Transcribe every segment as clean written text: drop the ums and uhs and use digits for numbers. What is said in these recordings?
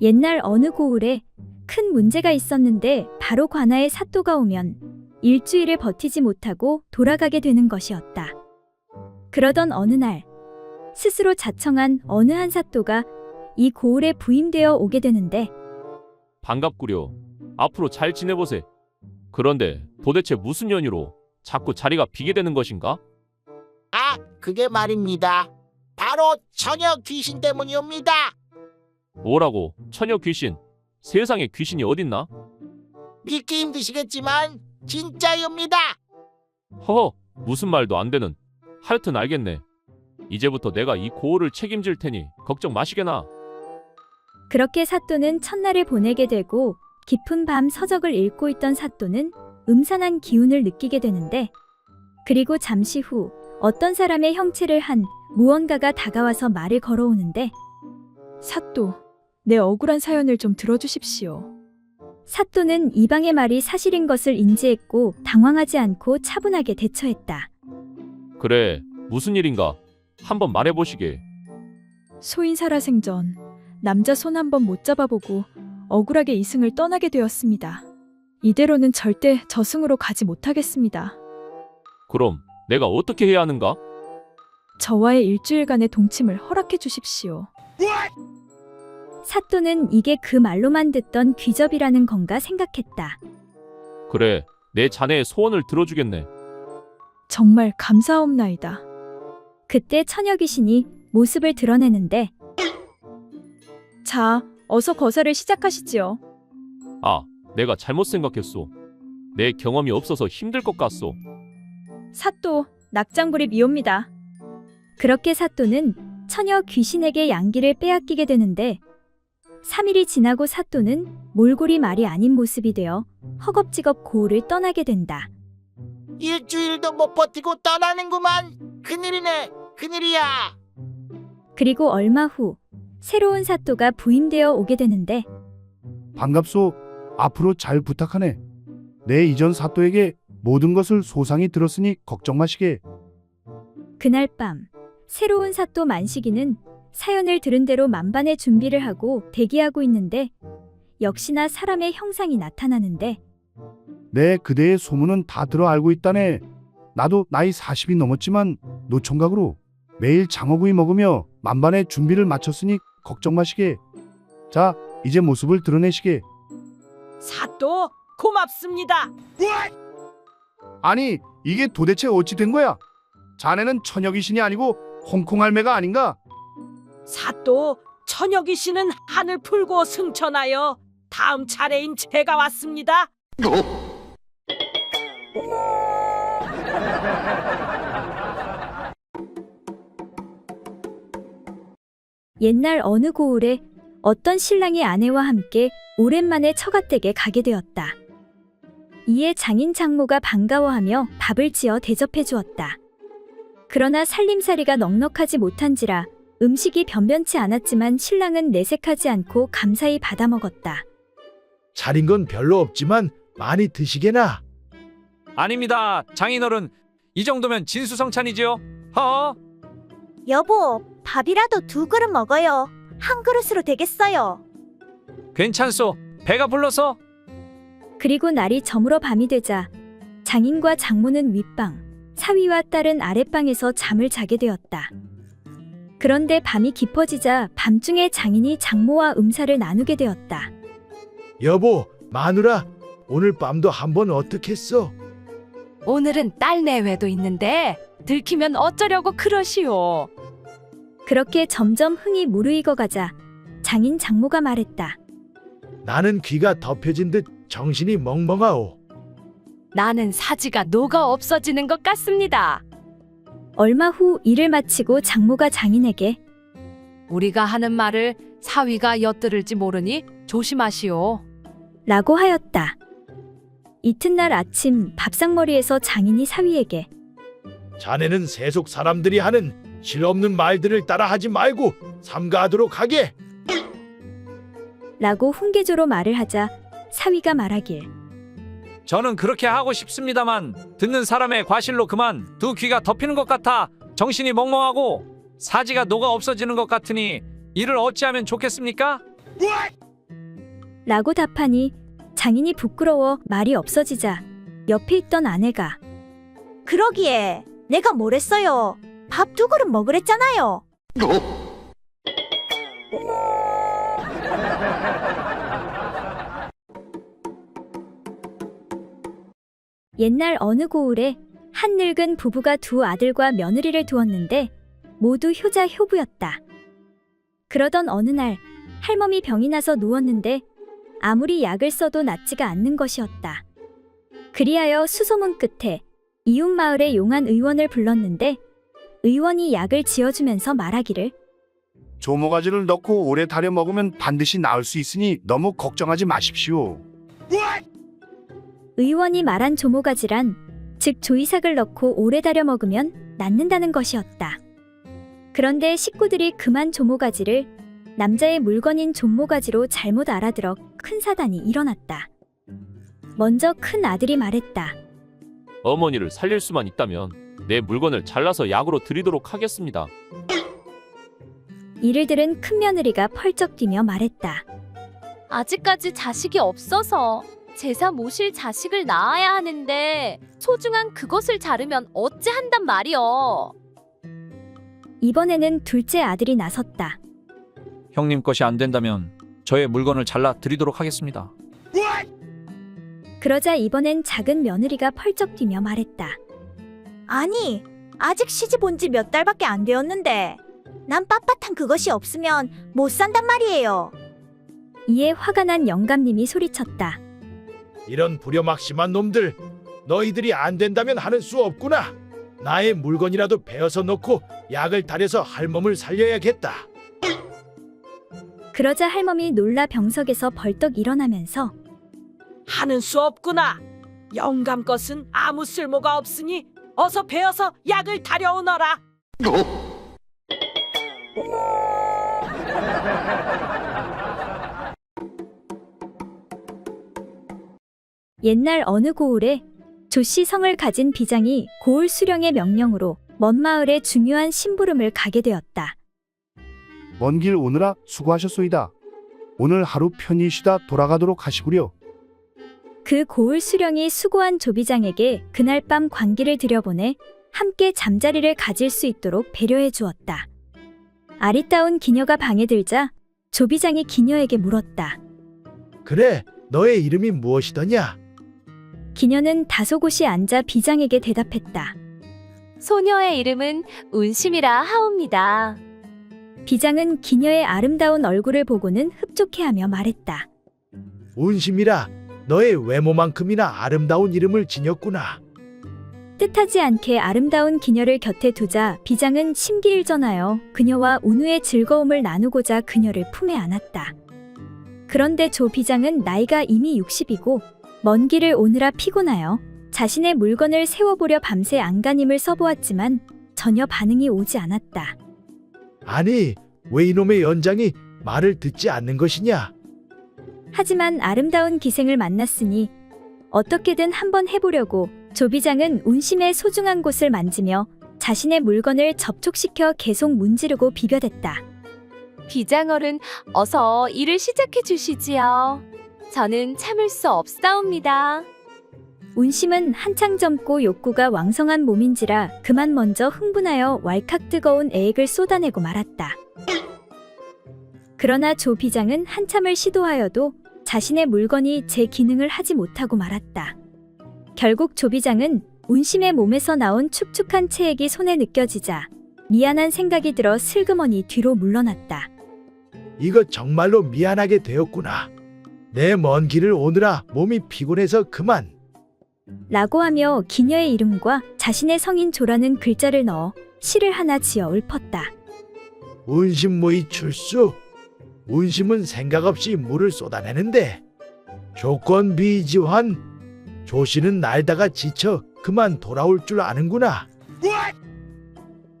옛날 어느 고을에 큰 문제가 있었는데 바로 관아에 사또가 오면 일주일을 버티지 못하고 돌아가게 되는 것이었다. 그러던 어느 날 스스로 자청한 어느 한 사또가 이 고을에 부임되어 오게 되는데 반갑구려. 앞으로 잘 지내보세. 그런데 도대체 무슨 연유로 자꾸 자리가 비게 되는 것인가? 아, 그게 말입니다. 바로 처녀 귀신 때문이옵니다. 뭐라고? 처녀 귀신? 세상에 귀신이 어딨나? 믿기 힘드시겠지만 진짜입니다. 허허, 무슨 말도 안 되는. 하여튼 알겠네. 이제부터 내가 이 고을을 책임질 테니 걱정 마시게나. 그렇게 사또는 첫날을 보내게 되고 깊은 밤 서적을 읽고 있던 사또는 음산한 기운을 느끼게 되는데 그리고 잠시 후 어떤 사람의 형체를 한 무언가가 다가와서 말을 걸어오는데 사또, 내 억울한 사연을 좀 들어주십시오. 사또는 이방의 말이 사실인 것을 인지했고 당황하지 않고 차분하게 대처했다. 그래, 무슨 일인가? 한번 말해보시게. 소인 살아생전 남자 손 한 번 못 잡아보고 억울하게 이승을 떠나게 되었습니다. 이대로는 절대 저승으로 가지 못하겠습니다. 그럼 내가 어떻게 해야 하는가? 저와의 일주일간의 동침을 허락해 주십시오. 사또는 이게 그 말로만 듣던 귀접이라는 건가 생각했다. 그래, 내 자네의 소원을 들어주겠네. 정말 감사옵나이다. 그때 처녀 귀신이 모습을 드러내는데 자, 어서 거사를 시작하시지요. 아, 내가 잘못 생각했소. 내 경험이 없어서 힘들 것 같소. 사또, 낙장불입이옵니다. 그렇게 사또는 처녀 귀신에게 양기를 빼앗기게 되는데 3일이 지나고 사또는 몰골이 말이 아닌 모습이 되어 허겁지겁 고을을 떠나게 된다. 일주일도 못 버티고 떠나는구만. 큰일이네, 큰일이야. 그리고 얼마 후 새로운 사또가 부임되어 오게 되는데 반갑소. 앞으로 잘 부탁하네. 내 이전 사또에게 모든 것을 소상히 들었으니 걱정 마시게. 그날 밤 새로운 사또 만식이는 사연을 들은 대로 만반의 준비를 하고 대기하고 있는데 역시나 사람의 형상이 나타나는데 내 그대의 소문은 다 들어 알고 있다네. 나도 나이 40이 넘었지만 노총각으로 매일 장어구이 먹으며 만반의 준비를 마쳤으니 걱정 마시게. 자, 이제 모습을 드러내시게. 사또 고맙습니다. 아니, 이게 도대체 어찌 된 거야? 자네는 처녀 귀신이 아니고 홍콩 할매가 아닌가? 사또 처녀 씨는 한을 풀고 승천하여 다음 차례인 제가 왔습니다. 옛날 어느 고을에 어떤 신랑이 아내와 함께 오랜만에 처갓댁에 가게 되었다. 이에 장인 장모가 반가워하며 밥을 지어 대접해 주었다. 그러나 살림살이가 넉넉하지 못한지라 음식이 변변치 않았지만 신랑은 내색하지 않고 감사히 받아 먹었다. 차린 건 별로 없지만 많이 드시게나. 아닙니다. 장인어른, 이 정도면 진수성찬이지요. 허? 여보, 밥이라도 2그릇 먹어요. 한 그릇으로 되겠어요. 괜찮소. 배가 불러서. 그리고 날이 저물어 밤이 되자 장인과 장모는 윗방, 사위와 딸은 아랫방에서 잠을 자게 되었다. 그런데 밤이 깊어지자 밤중에 장인이 장모와 음사를 나누게 되었다. 여보, 마누라, 오늘 밤도 한번 어떻겠어? 오늘은 딸 내외도 있는데 들키면 어쩌려고 그러시오. 그렇게 점점 흥이 무르익어 가자 장인 장모가 말했다. 나는 귀가 덮여진 듯 정신이 멍멍하오. 나는 사지가 녹아 없어지는 것 같습니다. 얼마 후 일을 마치고 장모가 장인에게 우리가 하는 말을 사위가 엿들을지 모르니 조심하시오. 라고 하였다. 이튿날 아침 밥상머리에서 장인이 사위에게 자네는 세속 사람들이 하는 실없는 말들을 따라하지 말고 삼가하도록 하게. 라고 훈계조로 말을 하자 사위가 말하길 저는 그렇게 하고 싶습니다만 듣는 사람의 과실로 그만 두 귀가 덮이는 것 같아 정신이 멍멍하고 사지가 녹아 없어지는 것 같으니 이를 어찌하면 좋겠습니까? 라고 답하니 장인이 부끄러워 말이 없어지자 옆에 있던 아내가 그러기에 내가 뭘 했어요? 밥 2그릇 먹으랬잖아요. 옛날 어느 고을에 한 늙은 부부가 2 아들과 며느리를 두었는데 모두 효자 효부였다. 그러던 어느 날 할멈이 병이 나서 누웠는데 아무리 약을 써도 낫지가 않는 것이었다. 그리하여 수소문 끝에 이웃 마을의 용한 의원을 불렀는데 의원이 약을 지어주면서 말하기를 조모가지를 넣고 오래 달여 먹으면 반드시 나을 수 있으니 너무 걱정하지 마십시오. 의원이 말한 조모가지란 즉 조이삭을 넣고 오래 달여 먹으면 낫는다는 것이었다. 그런데 식구들이 그만 조모가지를 남자의 물건인 존모가지로 잘못 알아들어 큰 사단이 일어났다. 먼저 큰 아들이 말했다. 어머니를 살릴 수만 있다면 내 물건을 잘라서 약으로 드리도록 하겠습니다. 이를 들은 큰 며느리가 펄쩍 뛰며 말했다. 아직까지 자식이 없어서 제사 모실 자식을 낳아야 하는데 소중한 그것을 자르면 어찌 한단 말이여. 이번에는 둘째 아들이 나섰다. 형님 것이 안 된다면 저의 물건을 잘라 드리도록 하겠습니다. 그러자 이번엔 작은 며느리가 펄쩍 뛰며 말했다. 아니, 아직 시집 온 지 몇 달밖에 안 되었는데 난 빳빳한 그것이 없으면 못 산단 말이에요. 이에 화가 난 영감님이 소리쳤다. 이런 부려막심한 놈들, 너희들이 안 된다면 하는 수 없구나. 나의 물건이라도 베어서 놓고 약을 달여서 할멈을 살려야겠다. 그러자 할멈이 놀라 병석에서 벌떡 일어나면서 하는 수 없구나. 영감 것은 아무 쓸모가 없으니 어서 베어서 약을 달여오너라. 옛날 어느 고을에 조씨 성을 가진 비장이 고을 수령의 명령으로 먼 마을에 중요한 심부름을 가게 되었다. 먼 길 오느라 수고하셨소이다. 오늘 하루 편히 쉬다 돌아가도록 하시구려. 그 고을 수령이 수고한 조비장에게 그날 밤 관기를 들여보내 함께 잠자리를 가질 수 있도록 배려해 주었다. 아리따운 기녀가 방에 들자 조비장이 기녀에게 물었다. 그래, 너의 이름이 무엇이더냐? 기녀는 다소곳이 앉아 비장에게 대답했다. 소녀의 이름은 운심이라 하옵니다. 비장은 기녀의 아름다운 얼굴을 보고는 흡족해하며 말했다. 운심이라, 너의 외모만큼이나 아름다운 이름을 지녔구나. 뜻하지 않게 아름다운 기녀를 곁에 두자 비장은 심기일전하여 그녀와 운후의 즐거움을 나누고자 그녀를 품에 안았다. 그런데 조 비장은 나이가 이미 60이고 먼 길을 오느라 피곤하여 자신의 물건을 세워보려 밤새 안간힘을 써보았지만 전혀 반응이 오지 않았다. 아니, 왜 이놈의 연장이 말을 듣지 않는 것이냐? 하지만 아름다운 기생을 만났으니 어떻게든 한번 해보려고 조비장은 운심의 소중한 곳을 만지며 자신의 물건을 접촉시켜 계속 문지르고 비벼댔다. 비장어른 어서 일을 시작해 주시지요. 저는 참을 수 없사옵니다. 운심은 한창 젊고 욕구가 왕성한 몸인지라 그만 먼저 흥분하여 왈칵 뜨거운 애액을 쏟아내고 말았다. 그러나 조 비장은 한참을 시도하여도 자신의 물건이 제 기능을 하지 못하고 말았다. 결국 조 비장은 운심의 몸에서 나온 축축한 체액이 손에 느껴지자 미안한 생각이 들어 슬그머니 뒤로 물러났다. 이거 정말로 미안하게 되었구나. 내 먼 길을 오느라 몸이 피곤해서 그만. 라고 하며 기녀의 이름과 자신의 성인 조라는 글자를 넣어 시를 하나 지어 읊었다. 운심무이 출수. 운심은 생각 없이 물을 쏟아내는데 조건 비지환. 조씨는 날다가 지쳐 그만 돌아올 줄 아는구나.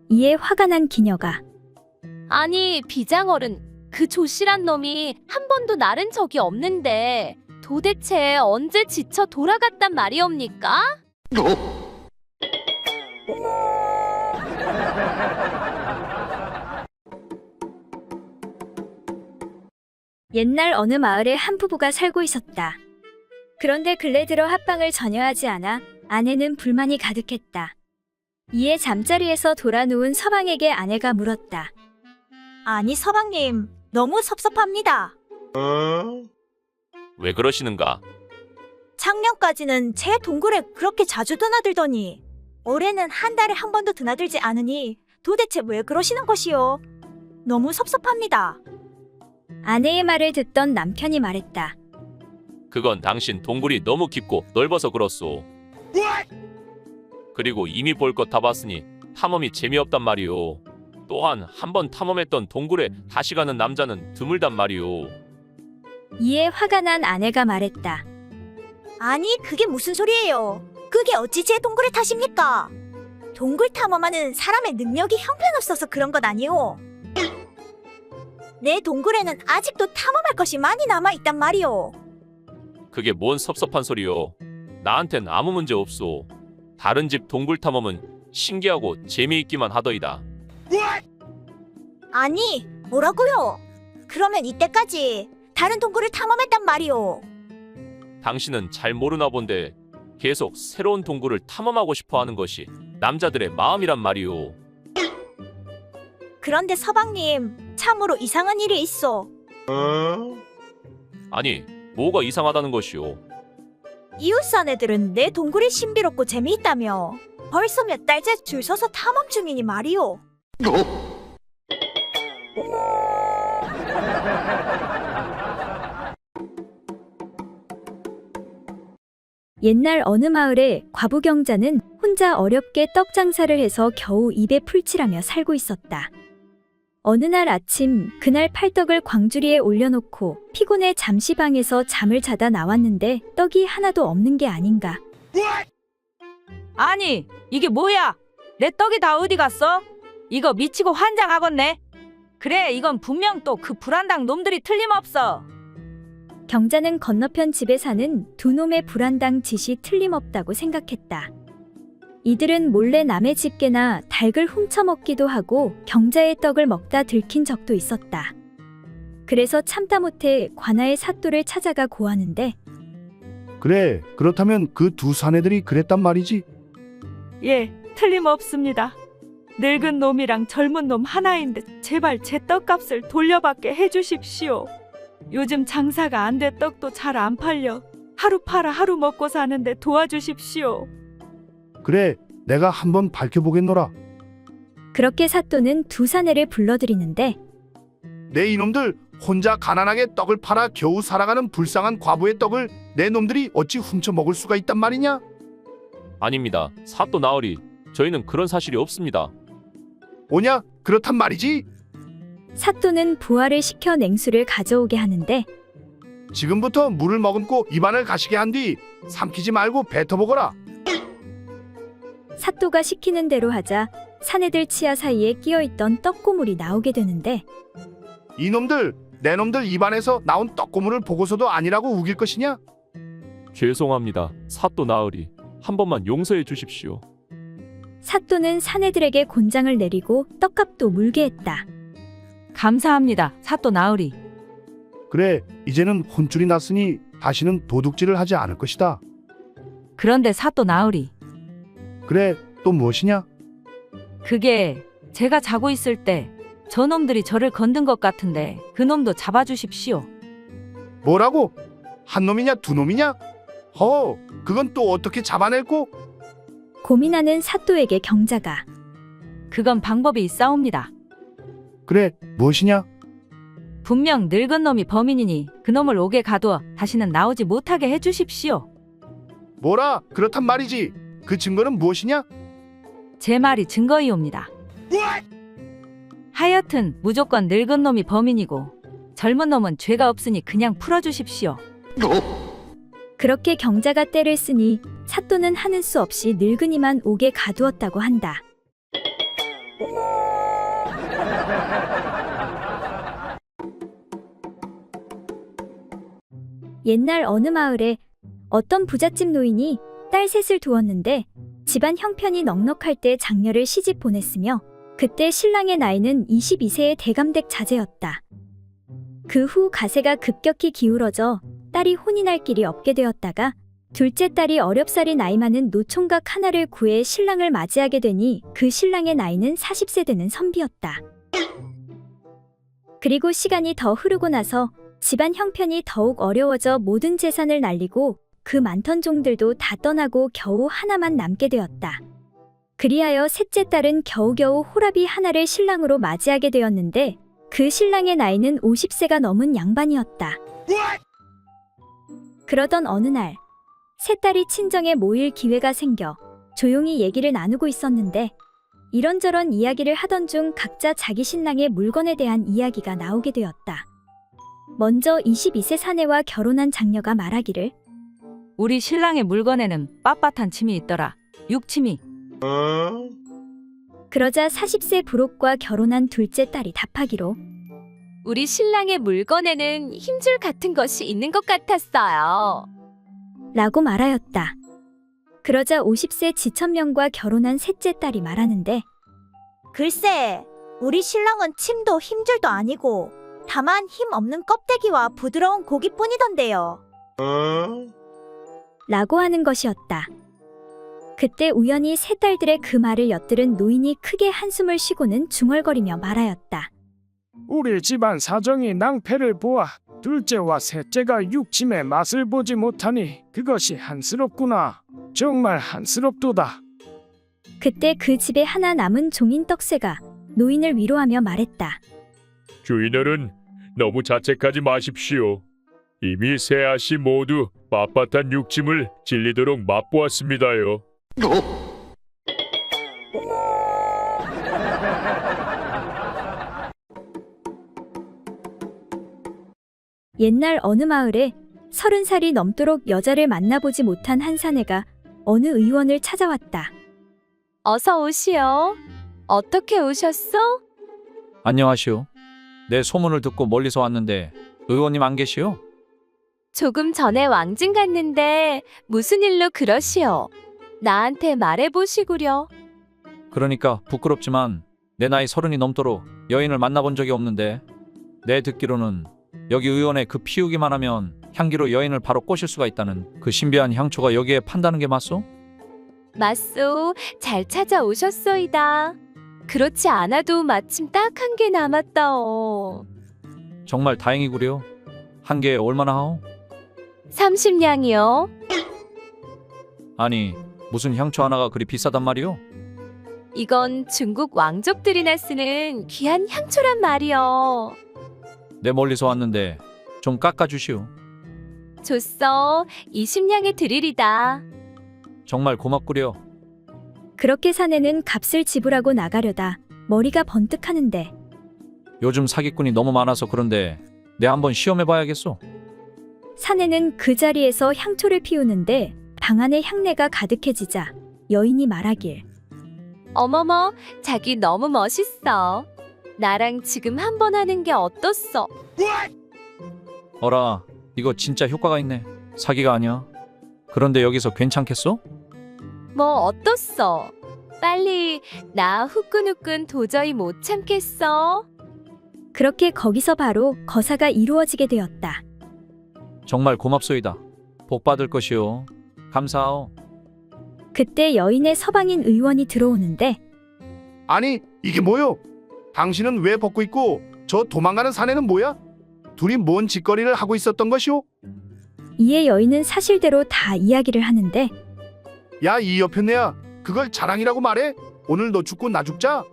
이에 화가 난 기녀가 아니 비장어른 그 조씨란 놈이 한 번도 나른 적이 없는데 도대체 언제 지쳐 돌아갔단 말이옵니까? 옛날 어느 마을에 한 부부가 살고 있었다. 그런데 근래 들어 합방을 전혀 하지 않아 아내는 불만이 가득했다. 이에 잠자리에서 돌아 누운 서방에게 아내가 물었다. 아니 서방님, 너무 섭섭합니다. 왜 그러시는가? 작년까지는 제 동굴에 그렇게 자주 드나들더니 올해는 한 달에 한 번도 드나들지 않으니 도대체 왜 그러시는 것이요? 너무 섭섭합니다. 아내의 말을 듣던 남편이 말했다. 그건 당신 동굴이 너무 깊고 넓어서 그렇소. 그리고 이미 볼 것 다 봤으니 탐험이 재미없단 말이오. 또한 한번 탐험했던 동굴에 다시 가는 남자는 드물단 말이오. 이에 화가 난 아내가 말했다. 아니 그게 무슨 소리예요? 그게 어찌 제 동굴에 타십니까? 동굴 탐험하는 사람의 능력이 형편없어서 그런 것 아니오. 내 동굴에는 아직도 탐험할 것이 많이 남아있단 말이오. 그게 뭔 섭섭한 소리요. 나한텐 아무 문제 없소. 다른 집 동굴 탐험은 신기하고 재미있기만 하더이다. 아니 뭐라고요? 그러면 이때까지 다른 동굴을 탐험했단 말이오. 당신은 잘 모르나 본데 계속 새로운 동굴을 탐험하고 싶어 하는 것이 남자들의 마음이란 말이오. 그런데 서방님, 참으로 이상한 일이 있어. 아니, 뭐가 이상하다는 것이오. 이웃 사내들은 내 동굴이 신비롭고 재미있다며 벌써 몇 달째 줄 서서 탐험 중이니 말이오. 옛날 어느 마을에 과부경자는 혼자 어렵게 떡 장사를 해서 겨우 입에 풀칠하며 살고 있었다. 어느 날 아침 그날 팔떡을 광주리에 올려놓고 피곤해 잠시 방에서 잠을 자다 나왔는데 떡이 하나도 없는 게 아닌가. 아니 이게 뭐야? 내 떡이 다 어디 갔어? 이거 미치고 환장하겠네. 그래 이건 분명 또 그 불안당 놈들이 틀림없어. 경자는 건너편 집에 사는 두 놈의 불안당 짓이 틀림없다고 생각했다. 이들은 몰래 남의 집게나 닭을 훔쳐먹기도 하고 경자의 떡을 먹다 들킨 적도 있었다. 그래서 참다 못해 관아의 사또를 찾아가 고하는데 그래, 그렇다면 그 두 사내들이 그랬단 말이지. 예, 틀림없습니다. 늙은 놈이랑 젊은 놈 하나인데 제발 제 떡값을 돌려받게 해주십시오. 요즘 장사가 안 돼 떡도 잘 안 팔려. 하루 팔아 하루 먹고 사는데 도와주십시오. 그래, 내가 한번 밝혀보겠노라. 그렇게 사또는 두 사내를 불러들이는데 내 이놈들 혼자 가난하게 떡을 팔아 겨우 살아가는 불쌍한 과부의 떡을 내 놈들이 어찌 훔쳐 먹을 수가 있단 말이냐? 아닙니다. 사또 나으리, 저희는 그런 사실이 없습니다. 오냐? 그렇단 말이지? 사또는 부하를 시켜 냉수를 가져오게 하는데 지금부터 물을 머금고 입안을 가시게 한 뒤 삼키지 말고 뱉어보거라. 사또가 시키는 대로 하자 사내들 치아 사이에 끼어있던 떡고물이 나오게 되는데 이놈들, 내 놈들 입안에서 나온 떡고물을 보고서도 아니라고 우길 것이냐? 죄송합니다. 사또 나으리, 한 번만 용서해 주십시오. 사또는 사내들에게 곤장을 내리고 떡값도 물게 했다. 감사합니다. 사또 나으리. 그래, 이제는 혼쭐이 났으니 다시는 도둑질을 하지 않을 것이다. 그런데 사또 나으리, 그래, 또 무엇이냐? 그게 제가 자고 있을 때 저놈들이 저를 건든 것 같은데 그놈도 잡아주십시오. 뭐라고? 한 놈이냐 두 놈이냐? 허, 그건 또 어떻게 잡아낼꼬? 고민하는 사또에게 경자가 그건 방법이 있사옵니다. 그래, 무엇이냐? 분명 늙은 놈이 범인이니 그놈을 옥에 가두어 다시는 나오지 못하게 해주십시오. 뭐라? 그렇단 말이지. 그 증거는 무엇이냐? 제 말이 증거이옵니다. 하여튼 무조건 늙은 놈이 범인이고 젊은 놈은 죄가 없으니 그냥 풀어주십시오. 그렇게 경자가 때를 쓰니 사또는 하는 수 없이 늙은이만 옥에 가두었다고 한다. 옛날 어느 마을에 어떤 부잣집 노인이 딸 셋을 두었는데 집안 형편이 넉넉할 때 장녀를 시집 보냈으며 그때 신랑의 나이는 22세의 대감댁 자제였다. 그 후 가세가 급격히 기울어져 딸이 혼인할 길이 없게 되었다가 둘째 딸이 어렵사리 나이 많은 노총각 하나를 구해 신랑을 맞이하게 되니 그 신랑의 나이는 40세 되는 선비였다. 그리고 시간이 더 흐르고 나서 집안 형편이 더욱 어려워져 모든 재산을 날리고 그 많던 종들도 다 떠나고 겨우 하나만 남게 되었다. 그리하여 셋째 딸은 겨우겨우 호라비 하나를 신랑으로 맞이하게 되었는데 그 신랑의 나이는 50세가 넘은 양반이었다. 그러던 어느 날 세 딸이 친정에 모일 기회가 생겨 조용히 얘기를 나누고 있었는데 이런저런 이야기를 하던 중 각자 자기 신랑의 물건에 대한 이야기가 나오게 되었다. 먼저 22세 사내와 결혼한 장녀가 말하기를 우리 신랑의 물건에는 빳빳한 침이 있더라. 육침이. 그러자 40세 부록과 결혼한 둘째 딸이 답하기로 우리 신랑의 물건에는 힘줄 같은 것이 있는 것 같았어요. 라고 말하였다. 그러자 50세 지천명과 결혼한 셋째 딸이 말하는데 글쎄, 우리 신랑은 침도 힘줄도 아니고 다만 힘 없는 껍데기와 부드러운 고기뿐이던데요. 라고 하는 것이었다. 그때 우연히 세 딸들의 그 말을 엿들은 노인이 크게 한숨을 쉬고는 중얼거리며 말하였다. 우리 집안 사정이 낭패를 보아 둘째와 셋째가 육침의 맛을 보지 못하니 그것이 한스럽구나. 정말 한스럽도다. 그때 그 집에 하나 남은 종인 떡새가 노인을 위로하며 말했다. 주인어른, 너무 자책하지 마십시오. 이미 세 아씨 모두 빳빳한 육침을 질리도록 맛보았습니다요. 옛날 어느 마을에 30살이 넘도록 여자를 만나보지 못한 한 사내가 어느 의원을 찾아왔다. 어서 오시오. 어떻게 오셨어? 안녕하시오. 내 소문을 듣고 멀리서 왔는데 의원님 안 계시오? 조금 전에 왕진 갔는데 무슨 일로 그러시오? 나한테 말해보시구려. 그러니까 부끄럽지만 내 나이 30이 넘도록 여인을 만나본 적이 없는데 내 듣기로는 여기 의원에 그 피우기만 하면 향기로 여인을 바로 꼬실 수가 있다는 그 신비한 향초가 여기에 판다는 게 맞소? 맞소. 잘 찾아오셨소이다. 그렇지 않아도 마침 딱 한 개 남았다오. 정말 다행이구려. 한 개에 얼마나 하오? 30냥이요. 아니 무슨 향초 하나가 그리 비싸단 말이오? 이건 중국 왕족들이나 쓰는 귀한 향초란 말이요. 내 멀리서 왔는데 좀 깎아주시오. 좋소. 20냥에 드리리다. 정말 고맙구려. 그렇게 사내는 값을 지불하고 나가려다 머리가 번뜩하는데 요즘 사기꾼이 너무 많아서 그런데 내 한번 시험해봐야겠소. 사내는 그 자리에서 향초를 피우는데 방 안에 향내가 가득해지자 여인이 말하길 어머머, 자기 너무 멋있어. 나랑 지금 한번 하는 게 어떻소? 어라, 이거 진짜 효과가 있네. 사기가 아니야. 그런데 여기서 괜찮겠어? 뭐 어떻소? 빨리 나 후끈후끈 도저히 못 참겠어. 그렇게 거기서 바로 거사가 이루어지게 되었다. 정말 고맙소이다. 복 받을 것이오. 감사하오. 그때 여인의 서방인 의원이 들어오는데 아니 이게 뭐요? 당신은 왜 벗고 있고 저 도망가는 사내는 뭐야? 둘이 뭔 짓거리를 하고 있었던 것이오? 이에 여인은 사실대로 다 이야기를 하는데 야 이 여편네야 그걸 자랑이라고 말해? 오늘 너 죽고 나 죽자?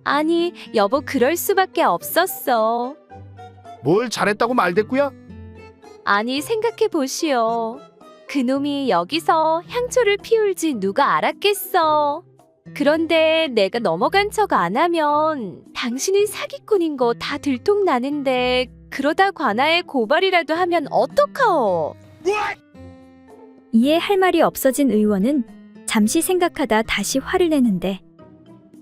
아니, 여보 그럴 수밖에 없었어. 뭘 잘했다고 말대꾸야? 아니, 생각해 보시오. 그놈이 여기서 향초를 피울지 누가 알았겠어. 그런데 내가 넘어간 척 안 하면 당신이 사기꾼인 거 다 들통나는데 그러다 관아에 고발이라도 하면 어떡하오? 이에 할 말이 없어진 의원은 잠시 생각하다 다시 화를 내는데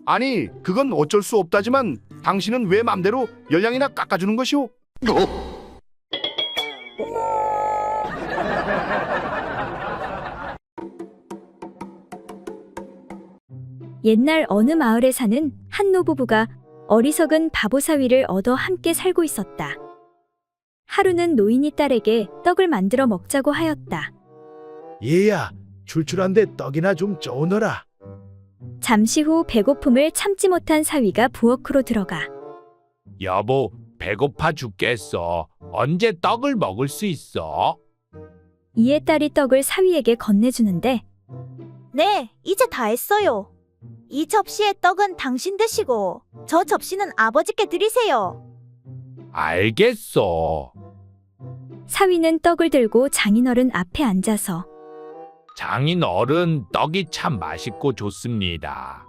아니 그건 어쩔 수 없다지만 당신은 왜 맘대로 열량이나 깎아주는 것이오? 옛날 어느 마을에 사는 한 노부부가 어리석은 바보사위를 얻어 함께 살고 있었다. 하루는 노인이 딸에게 떡을 만들어 먹자고 하였다. 얘야, 출출한데 떡이나 좀 쪄오너라. 잠시 후 배고픔을 참지 못한 사위가 부엌으로 들어가 여보, 배고파 죽겠어. 언제 떡을 먹을 수 있어? 이에 딸이 떡을 사위에게 건네주는데 네, 이제 다 했어요. 이 접시의 떡은 당신 드시고 저 접시는 아버지께 드리세요. 알겠어. 사위는 떡을 들고 장인어른 앞에 앉아서 장인 어른, 떡이 참 맛있고 좋습니다.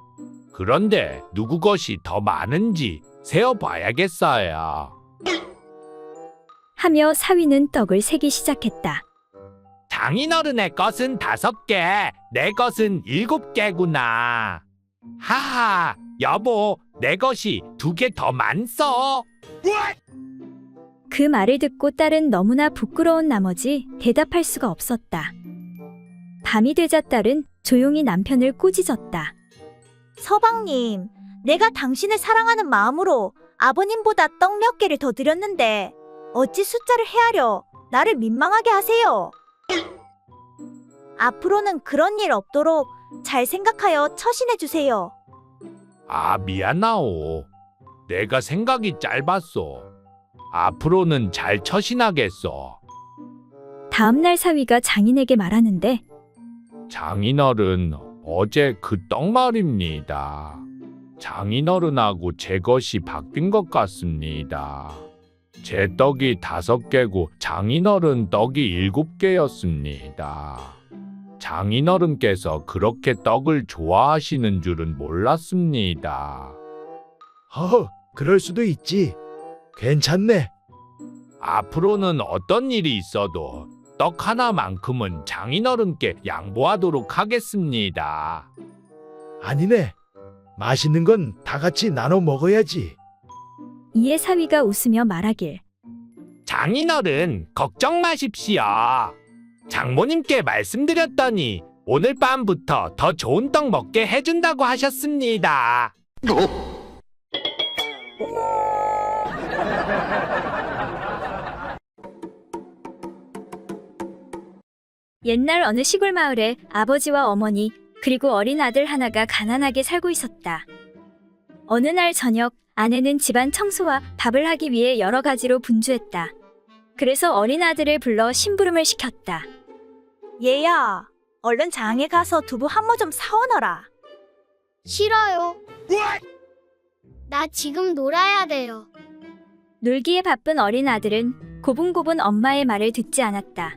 그런데 누구 것이 더 많은지 세어봐야겠어요. 하며 사위는 떡을 세기 시작했다. 장인 어른의 것은 5개, 내 것은 7개구나. 하하, 여보, 내 것이 2개 더 많소. 그 말을 듣고 딸은 너무나 부끄러운 나머지 대답할 수가 없었다. 밤이 되자 딸은 조용히 남편을 꾸짖었다. 서방님, 내가 당신을 사랑하는 마음으로 아버님보다 떡 몇 개를 더 드렸는데 어찌 숫자를 헤아려 나를 민망하게 하세요? 앞으로는 그런 일 없도록 잘 생각하여 처신해 주세요. 아, 미안하오. 내가 생각이 짧았소. 앞으로는 잘 처신하겠소. 다음날 사위가 장인에게 말하는데 장인어른, 어제 그 떡 말입니다. 장인어른하고 제 것이 바뀐 것 같습니다. 제 떡이 5개고 장인어른 떡이 7개였습니다. 장인어른께서 그렇게 떡을 좋아하시는 줄은 몰랐습니다. 그럴 수도 있지. 괜찮네. 앞으로는 어떤 일이 있어도 떡 하나만큼은 장인어른께 양보하도록 하겠습니다. 아니네. 맛있는 건 다 같이 나눠 먹어야지. 이에 사위가 웃으며 말하길 장인어른, 걱정 마십시오. 장모님께 말씀드렸더니 오늘 밤부터 더 좋은 떡 먹게 해준다고 하셨습니다. 옛날 어느 시골 마을에 아버지와 어머니 그리고 어린 아들 하나가 가난하게 살고 있었다. 어느 날 저녁 아내는 집안 청소와 밥을 하기 위해 여러 가지로 분주했다. 그래서 어린 아들을 불러 심부름을 시켰다. 얘야, 얼른 장에 가서 두부 한 모 좀 사오너라. 싫어요. 나 지금 놀아야 돼요. 놀기에 바쁜 어린 아들은 고분고분 엄마의 말을 듣지 않았다.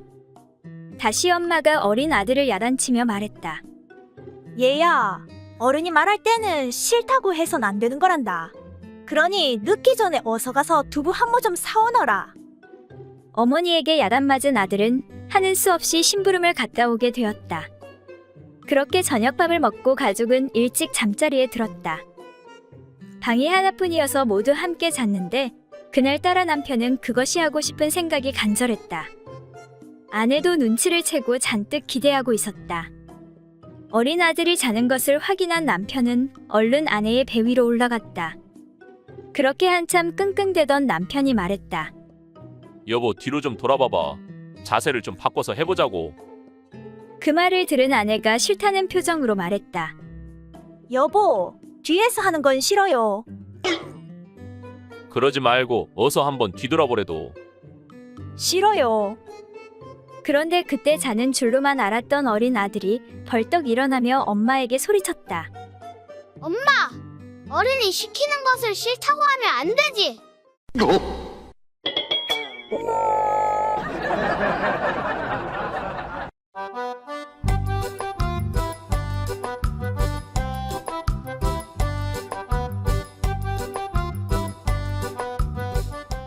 다시 엄마가 어린 아들을 야단치며 말했다. 얘야, 어른이 말할 때는 싫다고 해선 안 되는 거란다. 그러니 늦기 전에 어서 가서 두부 한 모 좀 사오너라. 어머니에게 야단맞은 아들은 하는 수 없이 심부름을 갔다 오게 되었다. 그렇게 저녁밥을 먹고 가족은 일찍 잠자리에 들었다. 방이 하나뿐이어서 모두 함께 잤는데 그날따라 남편은 그것이 하고 싶은 생각이 간절했다. 아내도 눈치를 채고 잔뜩 기대하고 있었다. 어린 아들이 자는 것을 확인한 남편은 얼른 아내의 배 위로 올라갔다. 그렇게 한참 끙끙대던 남편이 말했다. 여보, 뒤로 좀 돌아봐봐. 자세를 좀 바꿔서 해보자고. 그 말을 들은 아내가 싫다는 표정으로 말했다. 여보, 뒤에서 하는 건 싫어요. 그러지 말고 어서 한번 뒤돌아보래도. 싫어요. 그런데 그때 자는 줄로만 알았던 어린 아들이 벌떡 일어나며 엄마에게 소리쳤다. 엄마! 어른이 시키는 것을 싫다고 하면 안 되지.